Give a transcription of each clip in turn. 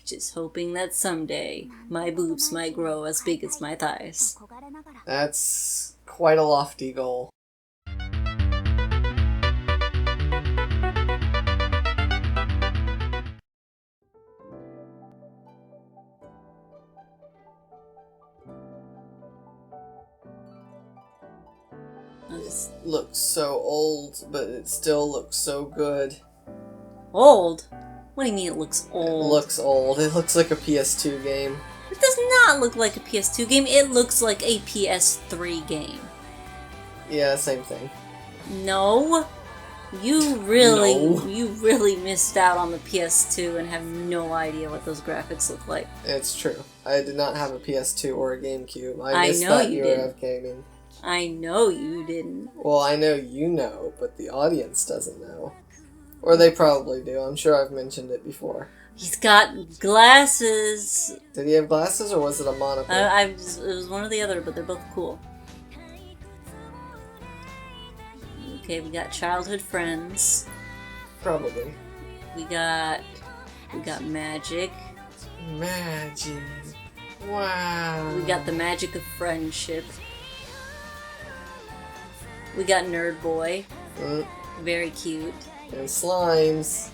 just hoping that someday my boobs might grow as big as my thighs. That's quite a lofty goal. It looks so old, but it still looks so good. Old? What do you mean it looks old? It looks old. It looks like a PS2 game. It does not look like a PS2 game. It looks like a PS3 game. Yeah, same thing. No. You really missed out on the PS2 and have no idea what those graphics look like. It's true. I did not have a PS2 or a GameCube. I missed know that you era didn't. of gaming. I know you didn't. Well, I know you know, but the audience doesn't know. Or they probably do. I'm sure I've mentioned it before. He's got glasses. Did he have glasses, or was it a monocle? It was one or the other, but they're both cool. Okay, we got childhood friends. Probably. We got magic. Magic. Wow. We got the magic of friendship. We got Nerd Boy. Very cute. And slimes.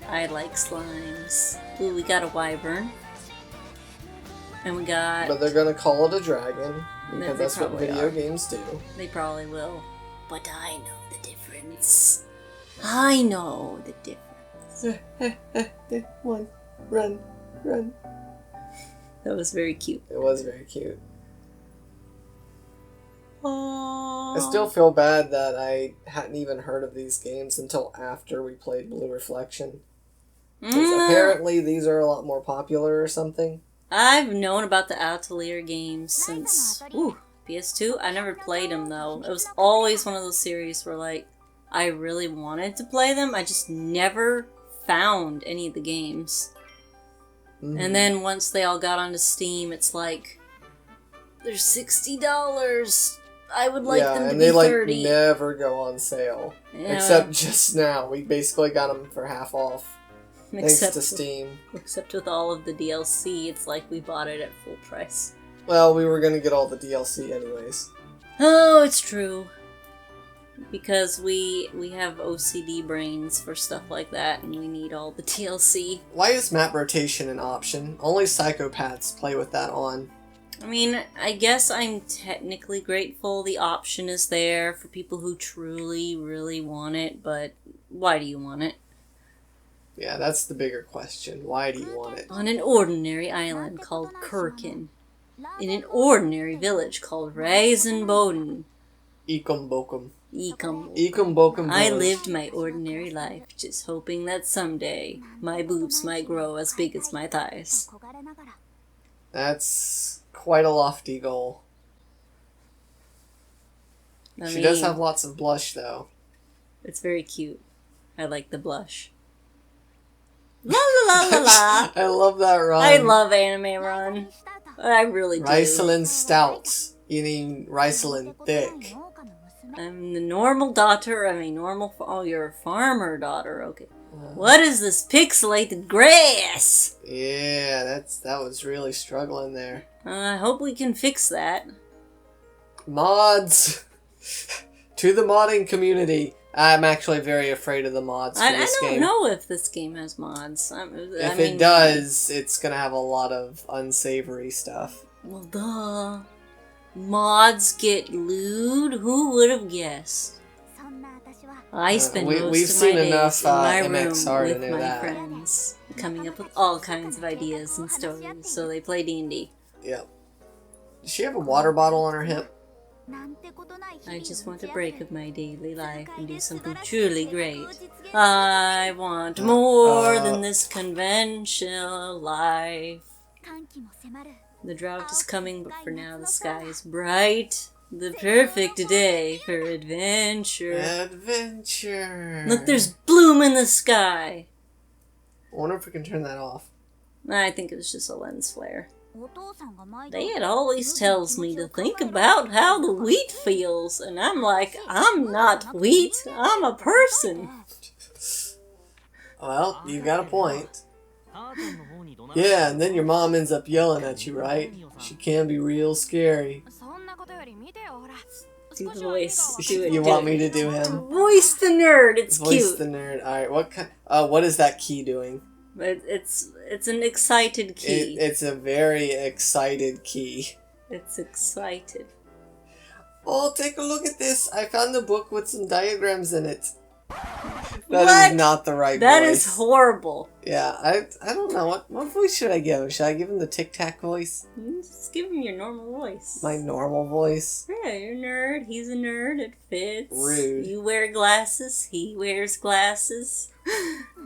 I like slimes. Ooh, we got a wyvern. And we got... But they're gonna call it a dragon, because They that's what probably video are. games do. They probably will. But I know the difference. I know the difference. One. Run. Run. That was very cute. It was very cute. Aww. I still feel bad that I hadn't even heard of these games until after we played Blue Reflection. Because apparently these are a lot more popular or something. I've known about the Atelier games since PS2. I never played them though. It was always one of those series where like I really wanted to play them. I just never found any of the games. And then once they all got onto Steam, it's like they're $60. I would like them to be $30. They never go on sale. Yeah. Except just now. We basically got them for half off. Thanks to Steam. Except with all of the DLC, it's like we bought it at full price. Well, we were gonna get all the DLC anyways. Oh, it's true. Because we have OCD brains for stuff like that, and we need all the DLC. Why is map rotation an option? Only psychopaths play with that on. I mean, I guess I'm technically grateful the option is there for people who truly, really want it, but why do you want it? Yeah, that's the bigger question. Why do you want it? On an ordinary island called Kurken, in an ordinary village called Reisenboden. Ekum bokum. Ekum. Ekum bokum. I lived my ordinary life, just hoping that someday my boobs might grow as big as my thighs. That's quite a lofty goal. She does have lots of blush, though. It's very cute. I like the blush. La la la la la. I love that run. I love anime run. I really do. Ricelin Stout, eating Ricelin Thick. I'm the normal daughter of a normal... Oh, you're a farmer daughter. Okay. What is this pixelated grass? Yeah, that was really struggling there. I hope we can fix that. Mods! To the modding community. I'm actually very afraid of the mods for this game. I don't know if this game has mods. If it does, it's gonna have a lot of unsavory stuff. Well, duh. Mods get lewd? Who would have guessed? I spend most of my days in my room with my friends, coming up with all kinds of ideas and stories, so they play D&D. Yep. Does she have a water bottle on her hip? I just want a break of my daily life and do something truly great. I want more than this conventional life. The drought is coming, but for now the sky is bright. The perfect day for adventure. Adventure! Look, there's bloom in the sky! I wonder if we can turn that off. I think it was just a lens flare. Dad always tells me to think about how the wheat feels, and I'm like, I'm not wheat, I'm a person. Well, you've got a point. Yeah, and then your mom ends up yelling at you, right? She can be real scary. Do the voice. You want me to do him? Voice the nerd. It's Voice cute. the nerd. Alright, what is that key doing? It's an excited key. It's a very excited key. It's excited. Oh, take a look at this! I found a book with some diagrams in it. That is not the right voice. That is horrible. Yeah, I don't know. What voice should I give him? Should I give him the Tic Tac voice? You just give him your normal voice. My normal voice? Yeah, you're a nerd. He's a nerd. It fits. Rude. You wear glasses. He wears glasses.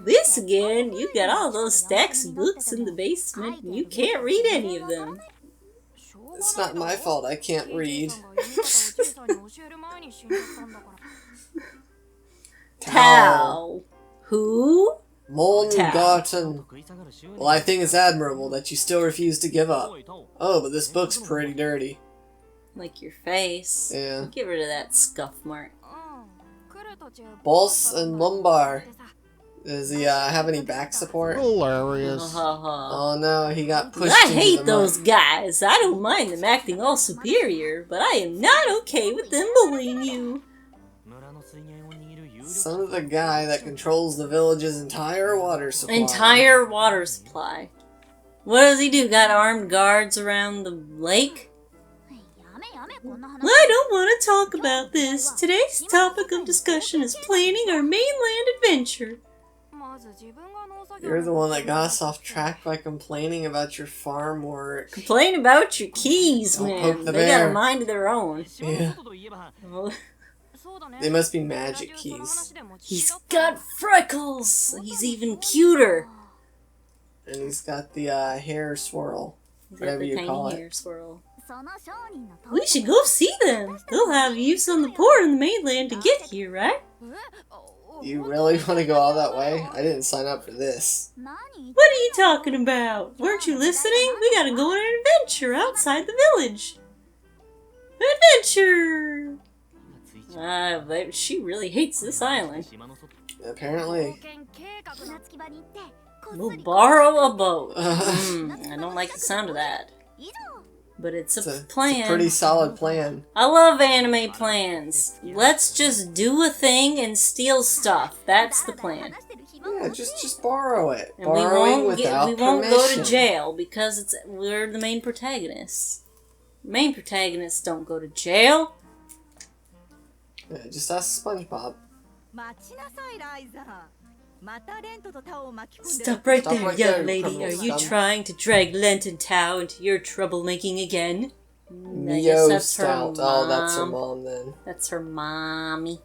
This again, you got all those stacks of books in the basement and you can't read any of them. It's not my fault I can't read. Tao. Who? Molngarten. Well, I think it's admirable that you still refuse to give up. Oh, but this book's pretty dirty. Like your face. Yeah. Get rid of that scuff mark. Boss and Lumbar. Does he have any back support? Hilarious. Oh no, he got pushed I into hate the those mud. guys. I don't mind them acting all superior, but I am not okay with them bullying you. Son of the guy that controls the village's entire water supply. Entire water supply. What does he do? Got armed guards around the lake? I don't want to talk about this. Today's topic of discussion is planning our mainland adventure. You're the one that got us off track by complaining about your farm work. Complain about your keys, Don't man. poke the They got bear. a mind of their own. Yeah. Well, They must be magic keys. he's got freckles. He's even cuter. And he's got the hair swirl. He's got Whatever the you tiny call it. hair swirl. We should go see them. They'll have use on the port on the mainland to get here, right? You really want to go all that way? I didn't sign up for this. What are you talking about? Weren't you listening? We gotta go on an adventure outside the village. Adventure! She really hates this island. Apparently. We'll borrow a boat. I don't like the sound of that. But it's a plan. It's a pretty solid plan. I love anime plans. Let's just do a thing and steal stuff. That's the plan. Yeah, just borrow it. And Borrowing without we won't go to permission. jail because we're the main protagonists. Main protagonists don't go to jail. Yeah, just ask SpongeBob. Stop right Stop there, right young there, lady. criminal Are you scum. trying to drag Lent and Tao into your troublemaking again? I guess Neo that's her Stout. Oh, that's her mom. mom then. That's her mommy.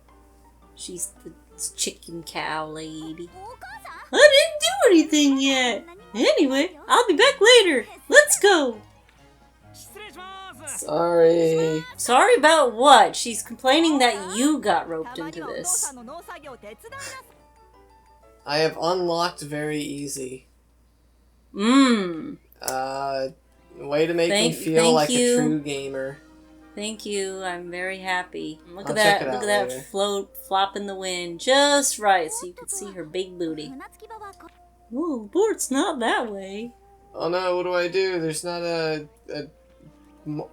She's the chicken cow lady. I didn't do anything yet. Anyway, I'll be back later. Let's go. Sorry. Sorry about what? She's complaining that you got roped into this. I have unlocked very easy. Mmm. Way to make me feel like a true gamer. Thank you. I'm very happy. Look I'll at check that. it Look out at later. that flop in the wind, just right, so you can see her big booty. Ooh, board's not that way. Oh no, what do I do? There's not a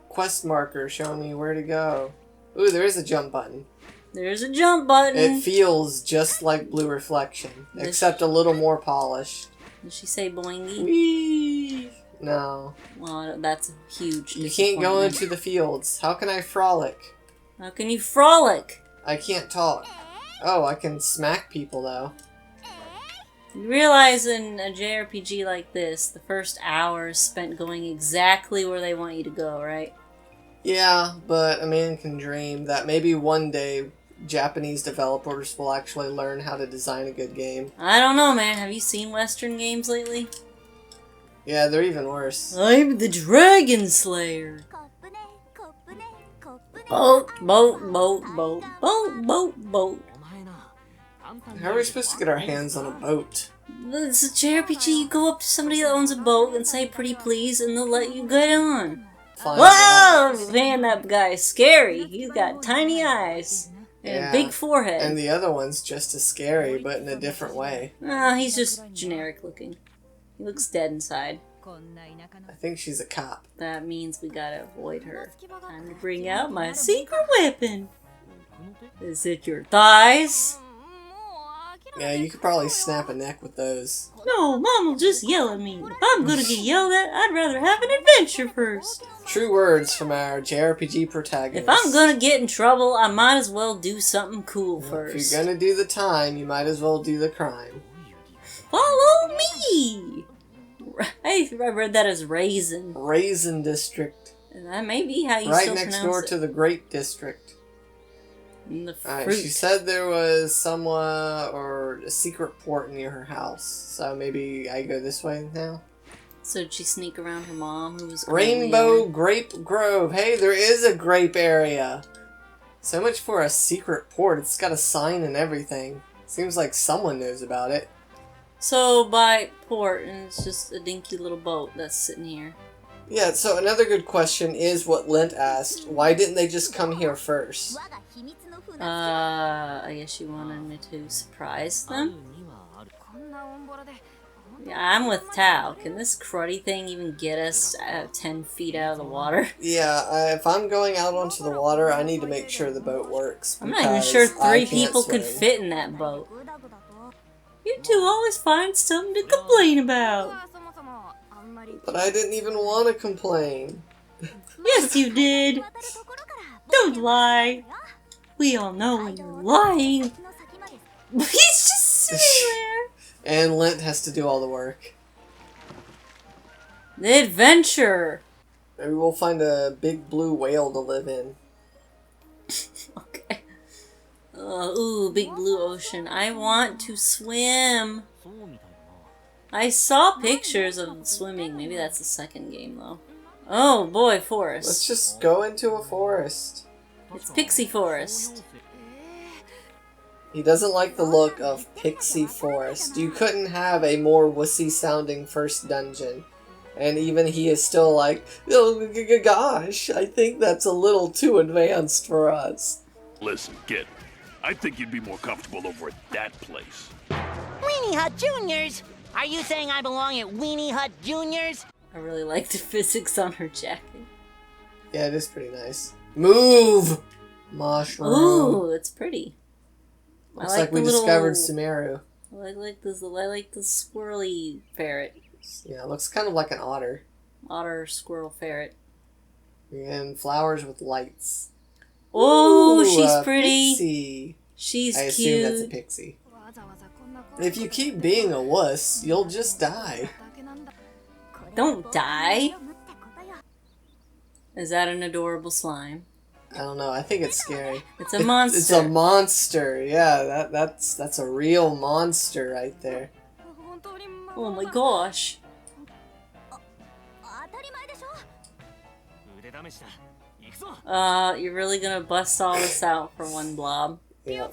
quest marker showing me where to go. Ooh, there is a jump button. There's a jump button. It feels just like Blue Reflection, except a little more polished. Did she say boingy? Whee! No. Well, that's a huge You can't go disappointment. into the fields. How can I frolic? How can you frolic? I can't talk. Oh, I can smack people though. You realize in a JRPG like this, the first hour is spent going exactly where they want you to go, right? Yeah, but a man can dream that maybe one day Japanese developers will actually learn how to design a good game. I don't know, man. Have you seen Western games lately? Yeah, they're even worse. I'm the Dragon Slayer. Boat, boat, boat, boat, boat, boat, boat. How are we supposed to get our hands on a boat? It's a JRPG. You go up to somebody that owns a boat and say pretty please, and they'll let you get on. Flying Whoa! rocks. Man, that guy's scary. He's got tiny eyes and Yeah. a big forehead. And the other one's just as scary, but in a different way. Oh, he's just generic looking. He looks dead inside. I think she's a cop. That means we gotta avoid her. Time to bring out my secret weapon. Is it your thighs? Yeah, you could probably snap a neck with those. No, Mom will just yell at me. If I'm gonna get yelled at, I'd rather have an adventure first. True words from our JRPG protagonist. If I'm gonna get in trouble, I might as well do something cool first. If you're gonna do the time, you might as well do the crime. Follow me! I read that as Raisin. Raisin District. And that may be how you right still next pronounce door it. to the Grape District. And the fruit. Alright, she said there was someone or a secret port near her house. So maybe I go this way now? So did she sneak around her mom who was Rainbow Grape Grove. Hey, there is a grape area. So much for a secret port. It's got a sign and everything. Seems like someone knows about it. So by port, and it's just a dinky little boat that's sitting here. Yeah, so another good question is what Lint asked. Why didn't they just come here first? I guess you wanted me to surprise them? Yeah, I'm with Tao. Can this cruddy thing even get us 10 feet out of the water? Yeah, if I'm going out onto the water, I need to make sure the boat works. I'm not even sure 3 people swim. could fit in that boat. You two always find something to complain about. But I didn't even want to complain. Yes, you did. Don't lie. We all know when you're lying. He's just sitting there. And Lint has to do all the work. The adventure. Maybe we'll find a big blue whale to live in. Okay. Ooh, big blue ocean. I want to swim. I saw pictures of swimming. Maybe that's the second game, though. Oh, boy, forest. Let's just go into a forest. It's Pixie Forest. He doesn't like the look of Pixie Forest. You couldn't have a more wussy-sounding first dungeon. And even he is still like, oh, gosh, I think that's a little too advanced for us. Listen, kid. I think you'd be more comfortable over at that place. Weenie Hut Juniors? Are you saying I belong at Weenie Hut Juniors? I really like the physics on her jacket. Yeah, it is pretty nice. Move! Mushroom. Ooh, it's pretty. Looks like we discovered Sumeru. I like the squirrely ferret. Yeah, it looks kind of like an otter. Otter, squirrel, ferret. And flowers with lights. Oh, Ooh, she's pretty. Pixie. She's I cute. assume that's a pixie. If you keep being a wuss, you'll just die. Don't die. Is that an adorable slime? I don't know. I think it's scary. It's a monster. It's a monster. Yeah, that's a real monster right there. Oh my gosh. You're really gonna bust all this out for one blob? Yeah.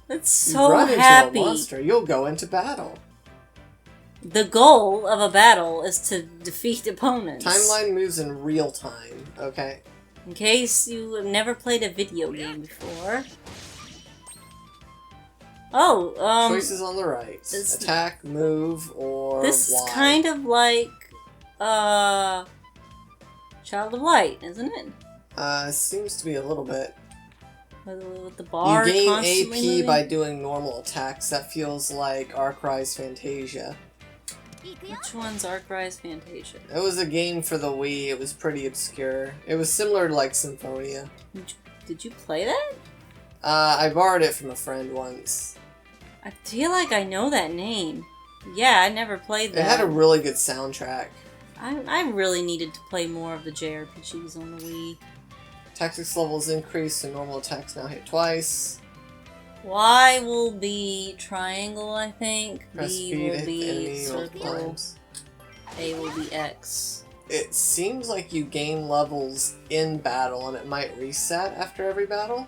That's You so run into happy. a monster, you'll go into battle. The goal of a battle is to defeat opponents. Timeline moves in real time, okay? In case you have never played a video game before. Oh, Choices on the right. Attack, move, or this Y. is kind of like, Child of Light, isn't it? Seems to be a little bit. With the bar You gain constantly AP moving? by doing normal attacks. That feels like Arcry's Fantasia. Which one's Arcry's Fantasia? It was a game for the Wii. It was pretty obscure. It was similar to like Symphonia. Did you play that? I borrowed it from a friend once. I feel like I know that name. Yeah, I never played that. It had a really good soundtrack. I really needed to play more of the JRPGs on the Wii. Tactics levels increase, so normal attacks now hit twice. Y will be triangle, I think. Press B speed, will hit the be enemy multiple circle. times. A will be X. It seems like you gain levels in battle, and it might reset after every battle.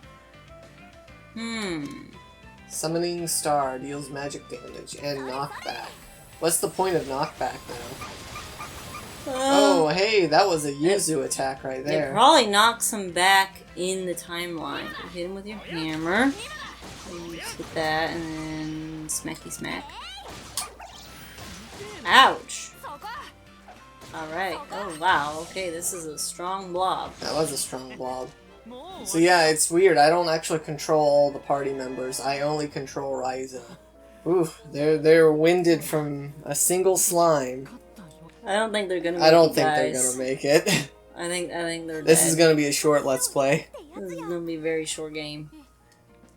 Summoning Star deals magic damage and knockback. What's the point of knockback, though? Oh, hey, that was a Yuzu attack right there. It probably knocks him back in the timeline. You hit him with your hammer. Just hit that and then smacky smack. Ouch! Alright. Oh wow, okay, this is a strong blob. That was a strong blob. So yeah, it's weird. I don't actually control all the party members. I only control Ryza. Oof, they're winded from a single slime. I don't think they're gonna make it, I don't think guys. they're gonna make it. I think they're This dead. is gonna be a short Let's Play. This is gonna be a very short game.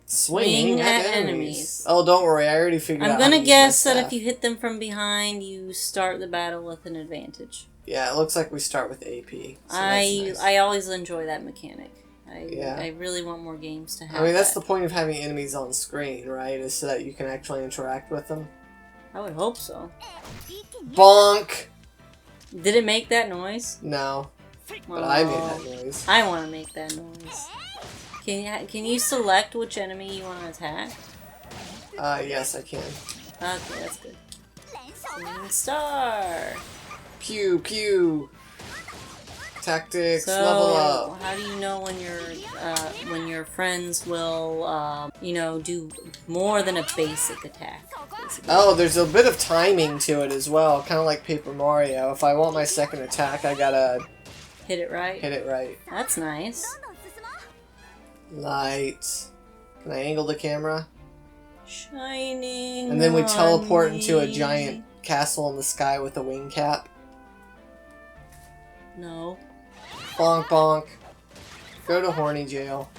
Swinging Swing at at enemies. enemies. Oh, don't worry. I already figured out I'm how to gonna use guess my that staff. if you hit them from behind, you start the battle with an advantage. Yeah, it looks like we start with AP. So that's nice. I always enjoy that mechanic. Yeah. I really want more games to have I mean, that's that. the point of having enemies on screen, right? Is so that you can actually interact with them. I would hope so. Bonk! Did it make that noise? No. But Oh, I made that noise. I want to make that noise. Can you select which enemy you want to attack? Yes, I can. Okay, that's good. Swing star. Pew, pew. Tactics, So, level up. how do you know when your friends will, do more than a basic attack? Basically? Oh, there's a bit of timing to it as well, kind of like Paper Mario. If I want my second attack, I gotta Hit it right? hit it right. That's nice. Light. Can I angle the camera? Shining. And then we on teleport into a me. giant castle in the sky with a wing cap. No. Bonk, bonk. Go to horny jail.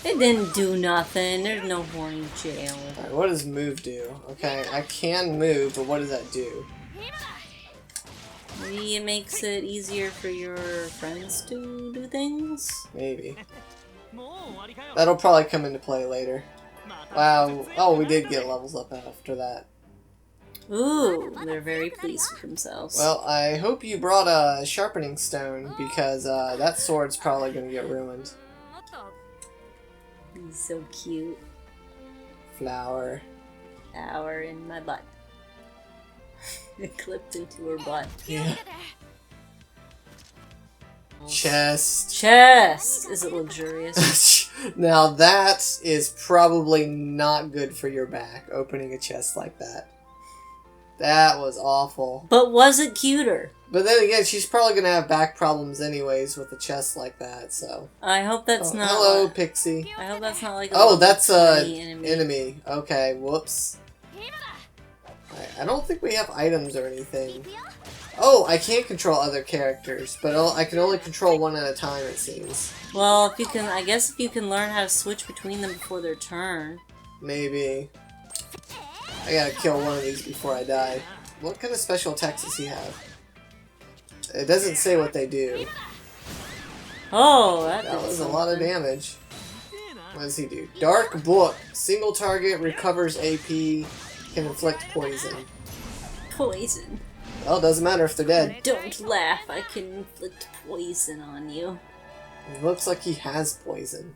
It didn't do nothing. There's no horny jail. Alright, what does move do? Okay, I can move, but what does that do? Maybe it makes it easier for your friends to do things? Maybe. That'll probably come into play later. Wow. Oh, we did get levels up after that. Ooh, they're very pleased with themselves. Well, I hope you brought a sharpening stone, because that sword's probably going to get ruined. He's so cute. Flower. Flower in my butt. It clipped into her butt. Yeah. Chest. Chest! Is it luxurious? Now that is probably not good for your back, opening a chest like that. That was awful. But was it cuter? But then again, she's probably going to have back problems anyways with a chest like that, so... I hope that's Oh, not... hello, Pixie. I hope that's not like a Oh, level that's a 20 enemy. Okay, whoops. I don't think we have items or anything. Oh, I can't control other characters, but I can only control one at a time, it seems. Well, if you can... I guess if you can learn how to switch between them before their turn. Maybe. I gotta kill one of these before I die. What kind of special attacks does he have? It doesn't say what they do. Oh, that was a lot of damage. What does he do? Dark Book. Single target, recovers AP, can inflict poison. Poison. Well, it doesn't matter if they're dead. Don't laugh, I can inflict poison on you. It looks like he has poison.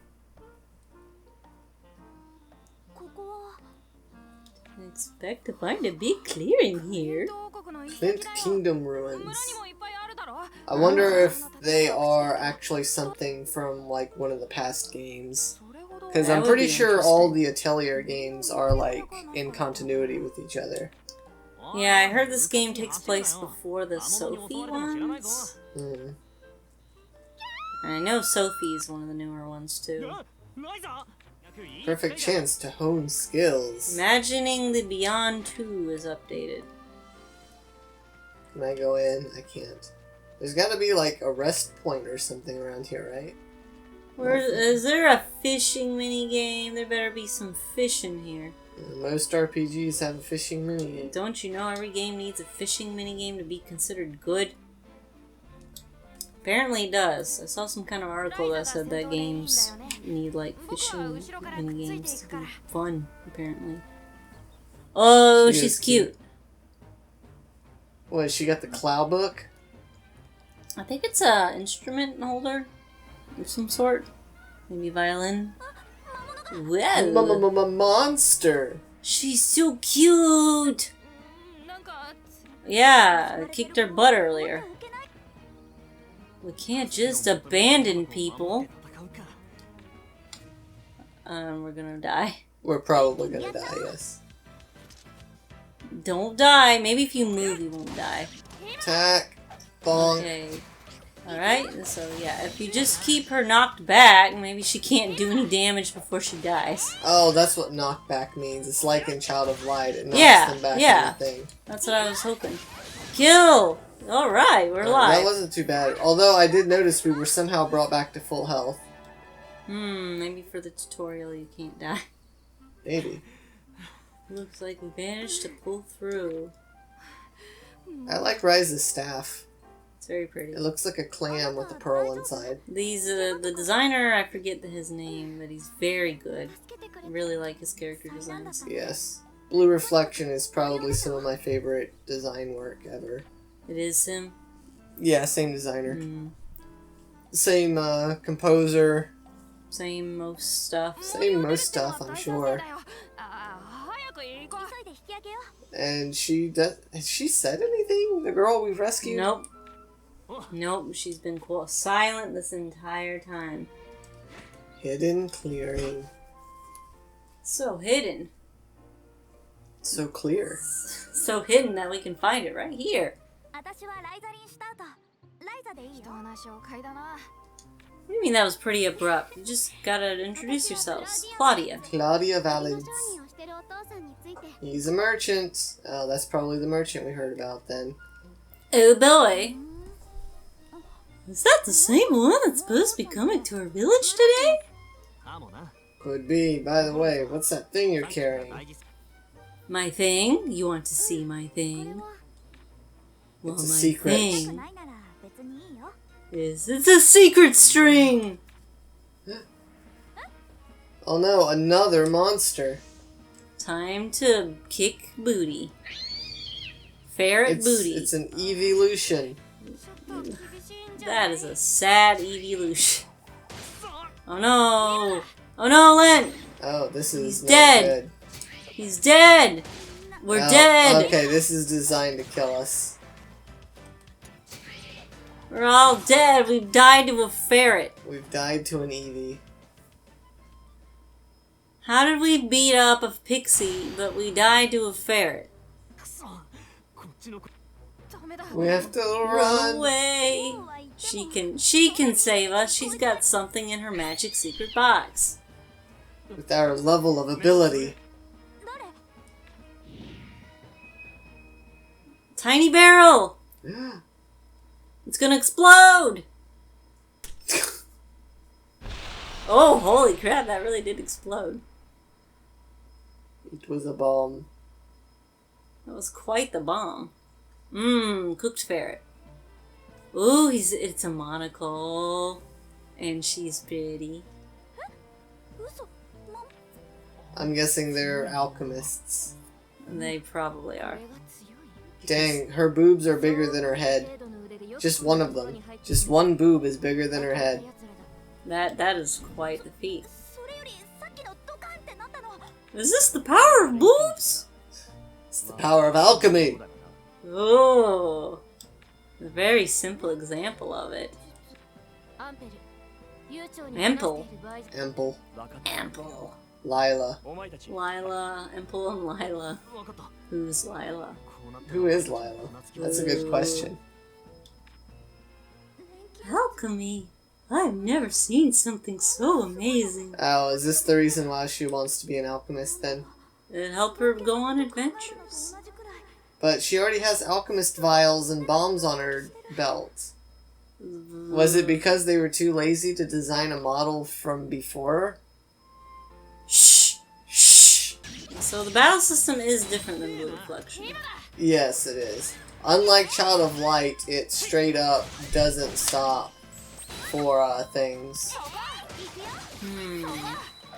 I expect to find a big clearing here. Flint Kingdom Ruins. I wonder if they are actually something from, like, one of the past games. Because That I'm would pretty be sure all the Atelier games are, like, in continuity with each other. Yeah, I heard this game takes place before the Sophie ones. Hmm. And I know Sophie is one of the newer ones too. Perfect chance to hone skills. Imagining the Beyond 2 is updated. Can I go in? I can't. There's gotta be, like, a rest point or something around here, right? Is there a fishing minigame? There better be some fishing here. Most RPGs have a fishing minigame. Don't you know every game needs a fishing minigame to be considered good? Apparently it does. I saw some kind of article that said that games need, like, fishing minigames to be fun, apparently. Oh, she's cute. What, she got the Cloud Book? I think it's a instrument holder of some sort. Maybe violin. Well, Monster! she's so cute! Yeah, I kicked her butt earlier. We can't just abandon people. We're gonna die. We're probably gonna die, yes. Don't die. Maybe if you move, you won't die. Attack. Bonk. Okay. Alright, so yeah, if you just keep her knocked back, maybe she can't do any damage before she dies. Oh, that's what knockback means. It's like in Child of Light. It knocks them back yeah. in the thing. That's what I was hoping. Kill! Alright, we're alive. That wasn't too bad. Although I did notice we were somehow brought back to full health. Maybe for the tutorial you can't die. Maybe. Looks like we managed to pull through. I like Ryza's staff. It's very pretty. It looks like a clam with a pearl inside. The designer, I forget his name, but he's very good. I really like his character designs. Yes. Blue Reflection is probably some of my favorite design work ever. It is him? Yeah, same designer. Same composer. Same most stuff. Same most stuff, I'm sure. And she does. Has she said anything? The girl we've rescued? Nope. Nope, she's been silent this entire time. Hidden clearing. So hidden. So clear. So hidden that we can find it right here. What do you mean that was pretty abrupt? You just gotta introduce yourselves. Claudia. Claudia Valens. He's a merchant. Oh, that's probably the merchant we heard about then. Oh boy. Is that the same one that's supposed to be coming to our village today? Could be. By the way, what's that thing you're carrying? My thing? You want to see my thing? Well, It's a my secret. thing is it's a secret string! Oh no, another monster. Time to kick booty. Ferret booty. It's an evolution. That is a sad evolution. Oh no! Oh no, Len! Oh, this is He's not dead. good. He's dead! We're dead! Okay, this is designed to kill us. We're all dead. We've died to a ferret. We've died to an Eevee. How did we beat up a pixie, but we died to a ferret? We have to Run run. away! She can save us. She's got something in her magic secret box. With our level of ability. Tiny barrel! It's gonna explode! Oh, holy crap, that really did explode. It was a bomb. That was quite the bomb. Cooked ferret. Ooh, it's a monocle. And she's pretty. I'm guessing they're alchemists. And they probably are. Dang, her boobs are bigger than her head. Just one of them. Just one boob is bigger than her head. That is quite the feat. Is this the power of boobs? It's the power of alchemy. Oh, a very simple example of it. Ample. Ample. Ample. Lila. Lila. Ample and Lila. Who's Lila? Who is Lila? That's a good question. Alchemy. I've never seen something so amazing. Oh, is this the reason why she wants to be an alchemist then? It'd help her go on adventures. But she already has alchemist vials and bombs on her belt. Was it because they were too lazy to design a model from before? Shh! Shh! So the battle system is different than Blue Reflection. Yes, it is. Unlike Child of Light, it straight up doesn't stop for things.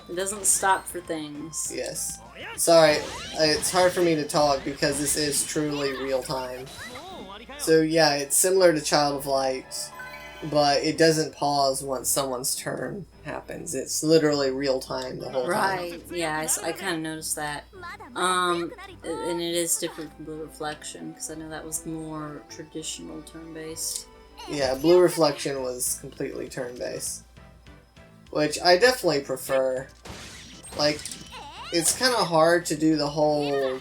It doesn't stop for things. Yes. Sorry, it's hard for me to talk because this is truly real time. So yeah, it's similar to Child of Light, but it doesn't pause once someone's turn happens. It's literally real time the whole time. Right, yeah, I kind of noticed that. And it is different from Blue Reflection, because I know that was more traditional turn-based. Yeah, Blue Reflection was completely turn-based. Which I definitely prefer. Like, it's kind of hard to do the whole,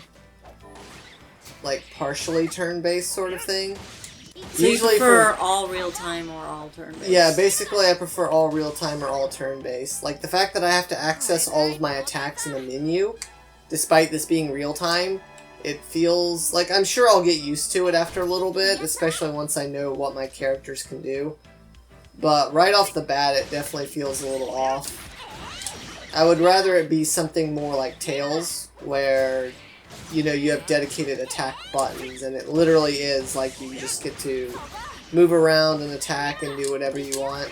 like, partially turn-based sort of thing. So you prefer all real-time or all turn-based? Yeah, basically I prefer all real-time or all turn-based. Like, the fact that I have to access all of my attacks in a menu, despite this being real-time, it feels like I'm sure I'll get used to it after a little bit, especially once I know what my characters can do. But right off the bat, it definitely feels a little off. I would rather it be something more like Tales, where, you know, you have dedicated attack buttons, and it literally is like you just get to move around and attack and do whatever you want,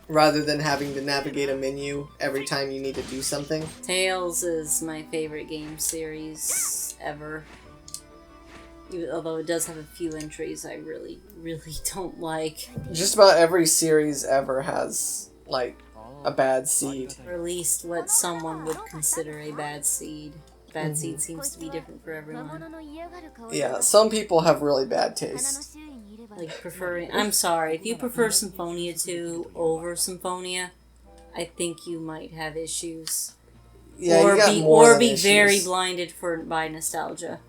rather than having to navigate a menu every time you need to do something. Tales is my favorite game series ever. Although it does have a few entries I really, really don't like. Just about every series ever has, like, a bad seed. Or at least what someone would consider a bad seed. Bad seed seems to be different for everyone. Yeah, some people have really bad taste. Like preferring... I'm sorry, if you prefer Symphonia 2 over Symphonia, I think you might have issues. Yeah, or be very blinded by nostalgia.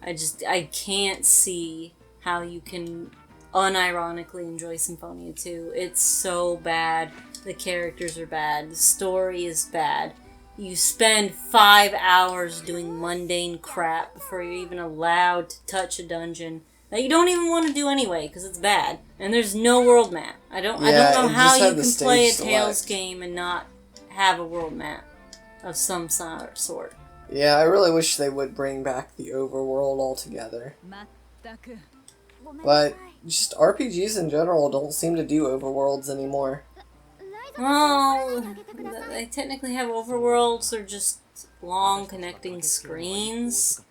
I can't see how you can unironically enjoy Symphonia 2. It's so bad. The characters are bad. The story is bad. You spend 5 hours doing mundane crap before you're even allowed to touch a dungeon that you don't even want to do anyway because it's bad. And there's no world map. I don't know how you can play a Tales game and not have a world map of some sort. Yeah, I really wish they would bring back the overworld altogether. But just RPGs in general don't seem to do overworlds anymore. Well, they technically have overworlds. They're just long connecting screens.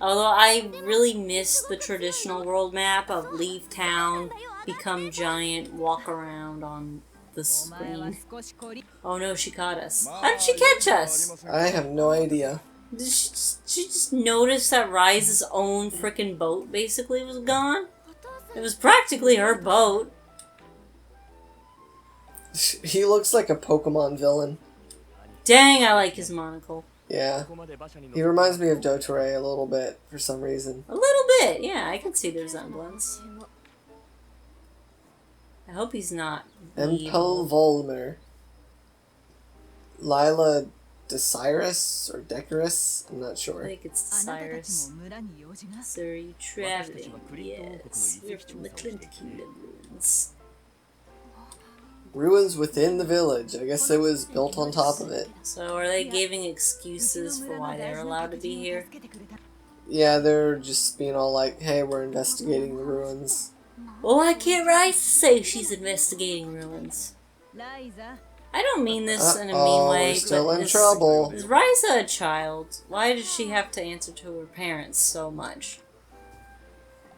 Although I really miss the traditional world map of leave town, become giant, walk around on the screen. Oh no, she caught us. How did she catch us? I have no idea. Did she just notice that Ryza's own frickin' boat basically was gone? It was practically her boat. He looks like a Pokemon villain. Dang, I like his monocle. Yeah. He reminds me of Dottore a little bit, for some reason. A little bit, yeah, I can see the resemblance. I hope he's not Empel Volmer. Lila Desirus or Decorus? I'm not I sure. think it's Cyrus. So are you traveling? Yes. We're from the Clint Kingdom ruins. Ruins within the village. I guess it was built on top of it. So are they giving excuses for why they're allowed to be here? Yeah, they're just being all like, hey, we're investigating the ruins. Well, why can't Ryza say she's investigating ruins? I don't mean this in a mean way, we're still but in trouble. Is Ryza a child? Why does she have to answer to her parents so much?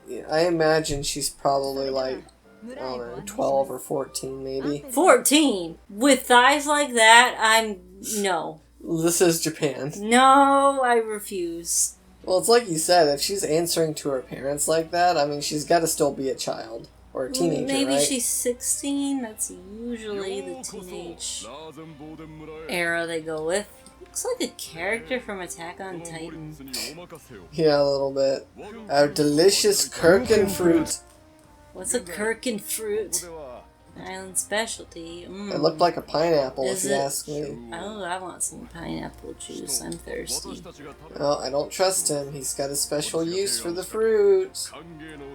Yeah, I imagine she's probably like, I don't know, 12 or 14 maybe. 14? With thighs like that? No. This is Japan. No, I refuse. Well, it's like you said, if she's answering to her parents like that, I mean, she's got to still be a child. Or a teenager, Maybe right? she's 16. That's usually the teenage era they go with. Looks like a character from Attack on Titan. Yeah, a little bit. Our delicious Kurken fruit. What's a Kurken fruit? Island specialty. It looked like a pineapple, if you ask me. Oh, I want some pineapple juice. I'm thirsty. Well, I don't trust him. He's got a special use for the fruit.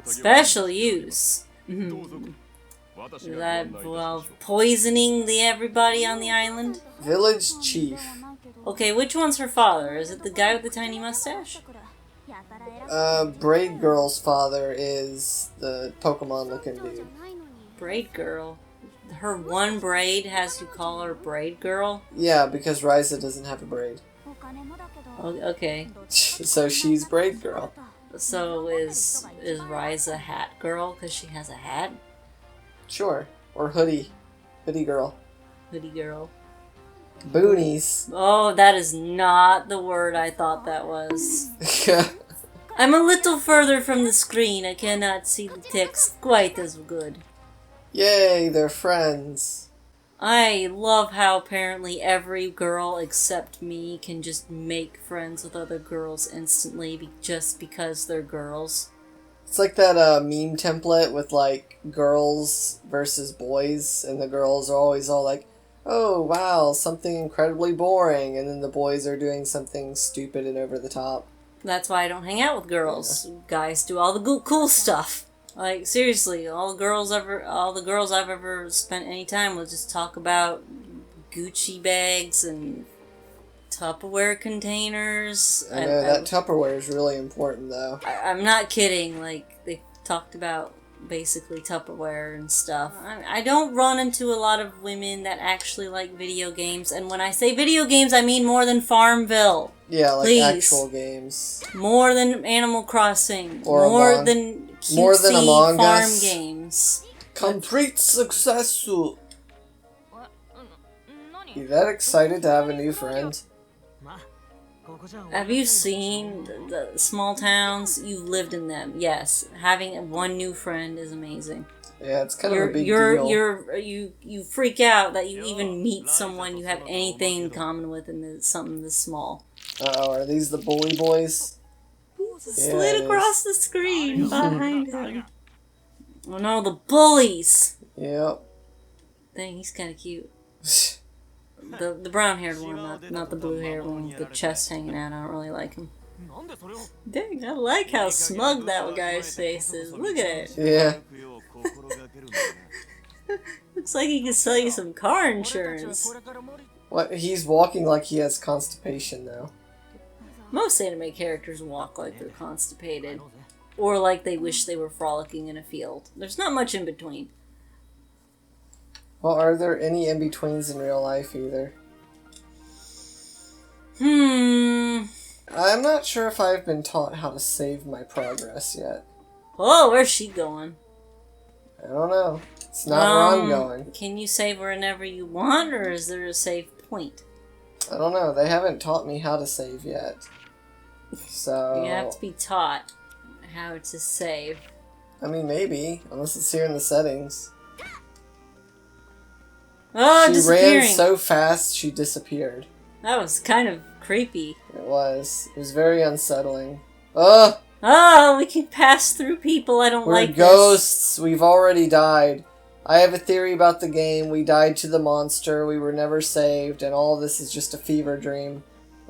Special use? Is that involve poisoning everybody on the island? Village chief. Okay, which one's her father? Is it the guy with the tiny mustache? Braid Girl's father is the Pokemon-looking dude. Braid Girl? Her one braid has you call her Braid Girl? Yeah, because Ryza doesn't have a braid. Okay. So she's Braid Girl. So is Ryza Hat Girl because she has a hat? Sure. Or Hoodie. Hoodie Girl. Hoodie Girl. Boonies. Oh, that is not the word I thought that was. I'm a little further from the screen. I cannot see the text quite as good. Yay, they're friends. I love how apparently every girl except me can just make friends with other girls instantly just because they're girls. It's like that meme template with like girls versus boys, and the girls are always all like, oh wow, something incredibly boring, and then the boys are doing something stupid and over the top. That's why I don't hang out with girls. Yeah. Guys do all the cool stuff. Like, seriously, all the girls I've ever spent any time with just talk about Gucci bags and Tupperware containers. I know, that Tupperware is really important, though. I'm not kidding. Like, they talked about basically Tupperware and stuff. I don't run into a lot of women that actually like video games, and when I say video games, I mean more than Farmville. Yeah, like Please. Actual games. More than Animal Crossing. Or more than cutesy Among farm Us. games. Complete success. You that excited to have a new friend? Have you seen the small towns? You've lived in them. Yes, having one new friend is amazing. Yeah, it's kind of a big deal. You freak out that you even meet someone you have anything in common with, and it's something this small. Uh-oh, are these the bully boys? Slid across the screen behind him. Oh no, the bullies! Yep. Dang, he's kind of cute. The brown-haired one, not the blue-haired one with the chest hanging out. I don't really like him. Dang, I like how smug that guy's face is. Look at it. Yeah. Looks like he could sell you some car insurance. What? He's walking like he has constipation, though. Most anime characters walk like they're constipated. Or like they wish they were frolicking in a field. There's not much in between. Well, are there any in-betweens in real life, either? I'm not sure if I've been taught how to save my progress yet. Oh, where's she going? I don't know. It's not where I'm going. Can you save whenever you want, or is there a save point? I don't know. They haven't taught me how to save yet. So... You have to be taught how to save. I mean, maybe. Unless it's here in the settings. Oh, she ran so fast, she disappeared. That was kind of creepy. It was. It was very unsettling. Ugh! Oh, we can pass through people. I don't like this. We're ghosts. We've already died. I have a theory about the game. We died to the monster. We were never saved. And all this is just a fever dream.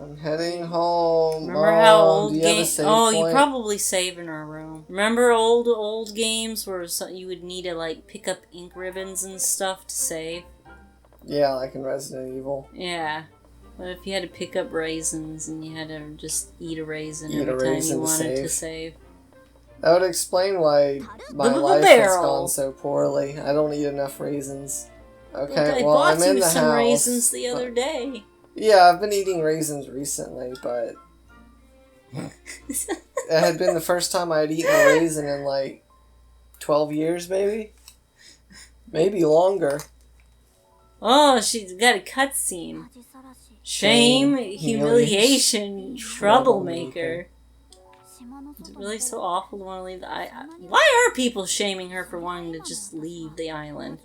I'm heading home. Remember how old games... Oh, you probably save in our room. Remember old games where you would need to, like, pick up ink ribbons and stuff to save? Yeah, like in Resident Evil. Yeah. What if you had to pick up raisins and you had to just eat a raisin every time you wanted to save? That would explain why my life has gone so poorly. I don't eat enough raisins. Okay, well, I'm in the house. I bought you some raisins the other day. Yeah, I've been eating raisins recently, but... it had been the first time I had eaten a raisin in, like, 12 years, maybe? Maybe longer. Oh, she's got a cutscene. Shame, humiliation, troublemaker. It's really so awful to want to leave the island. Why are people shaming her for wanting to just leave the island?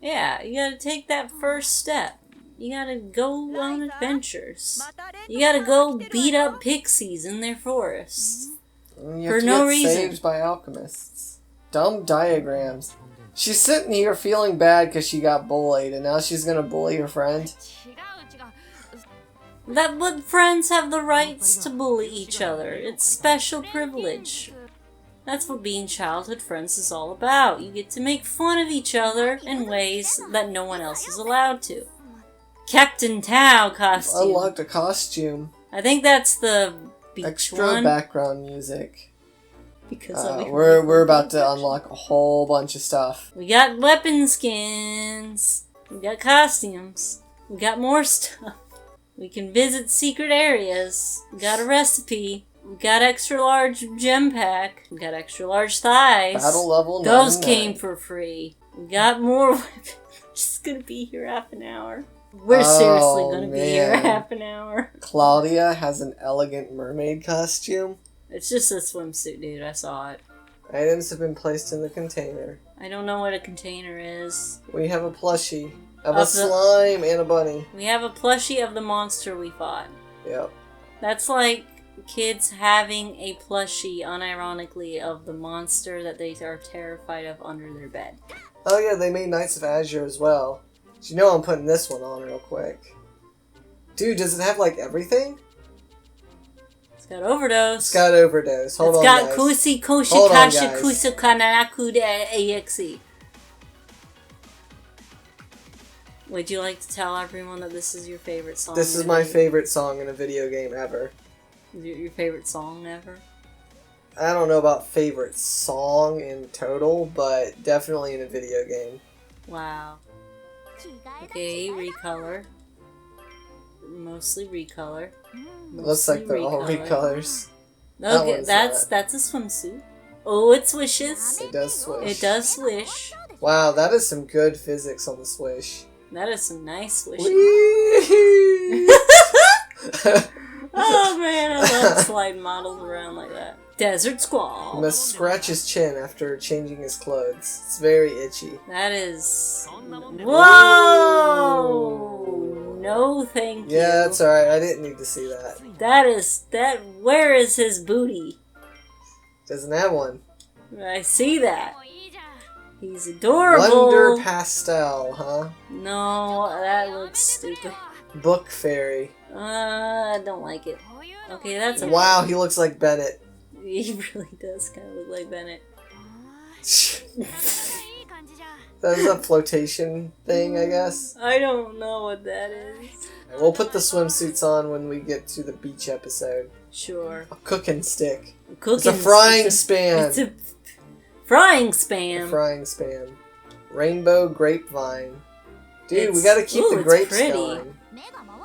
Yeah, you gotta take that first step. You gotta go on adventures. You gotta go beat up pixies in their forests. For no reason. Saved by alchemists. Dumb diagrams. She's sitting here feeling bad because she got bullied, and now she's gonna bully her friend. But friends have the rights to bully each other. It's special privilege. That's what being childhood friends is all about. You get to make fun of each other in ways that no one else is allowed to. Captain Tao costume. Unlocked a costume. I think that's the beach Extra one. background music. Because we're about to unlock a whole bunch of stuff. We got weapon skins. We got costumes. We got more stuff. We can visit secret areas. We got a recipe. We got extra large gem pack. We got extra large thighs. Battle level 99. Those came for free. We got more weapons. We're just gonna be here half an hour. We're seriously gonna be here half an hour. Claudia has an elegant mermaid costume. It's just a swimsuit, dude. I saw it. Items have been placed in the container. I don't know what a container is. We have a plushie of a Of the- slime and a bunny. We have a plushie of the monster we fought. Yep. That's like kids having a plushie, unironically, of the monster that they are terrified of under their bed. Oh yeah, they made Knights of Azure as well. But you know I'm putting this one on real quick. Dude, does it have like everything? It's got overdose. It's got overdose. Hold on, It's got guys. kusi koshi Hold on, kashi guys. kusu kananaku de exe. Would you like to tell everyone that this is your favorite song? This is in a my video- favorite song in a video game ever. Is it your favorite song ever? I don't know about favorite song in total, but definitely in a video game. Wow. Okay, recolor. Mostly recolor. Looks like they're all recolors. That Okay, one's that's a swimsuit. Oh, it swishes. It does swish. It does swish. Wow, that is some good physics on the swish. That is some nice swishing. Whee! Oh man, I love sliding models around like that. Desert He Squall. must scratch his chin after changing his clothes. It's very itchy. That is. Whoa! No, thank you. Yeah, that's alright. I didn't need to see that. That is that. Where is his booty? Doesn't have one. I see that. He's adorable. Wonder pastel, huh? No, that looks stupid. Book fairy. I don't like it. Okay, that's a. Wow, he looks like Bennett. He really does kind of look like Bennett. That is a flotation thing, I guess. I don't know what that is. We'll put the swimsuits on when we get to the beach episode. Sure. A cooking stick. Cooking. It's a frying It's span. a frying A spam. frying span. Rainbow grapevine. Dude, we It's- gotta keep ooh, the it's grapes pretty. going.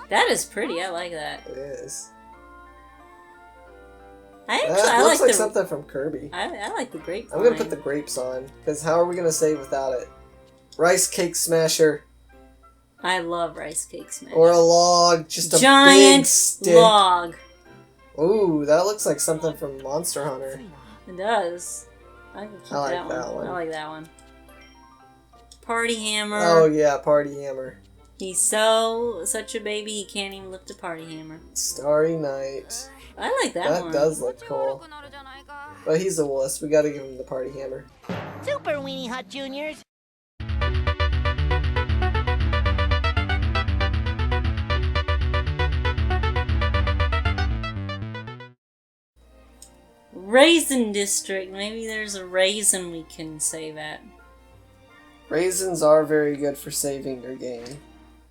That is pretty. I like that. It is. I That actually I looks like like the. something from Kirby. I like the grape. I'm gonna put the grapes on, because how are we gonna save without it? Rice cake smasher. I love rice cake smash. Or a log, just a big giant stick. log. Ooh, that looks like something from Monster Hunter. It does. I can keep I like that, that one. one. I like that one. Party hammer. Oh yeah, party hammer. He's such a baby. He can't even lift a party hammer. Starry night. I like that That one. does look cool. But he's a wuss. We gotta give him the party hammer. Super Weenie Hut Juniors. Raisin District. Maybe there's a raisin we can save at. Raisins are very good for saving your game.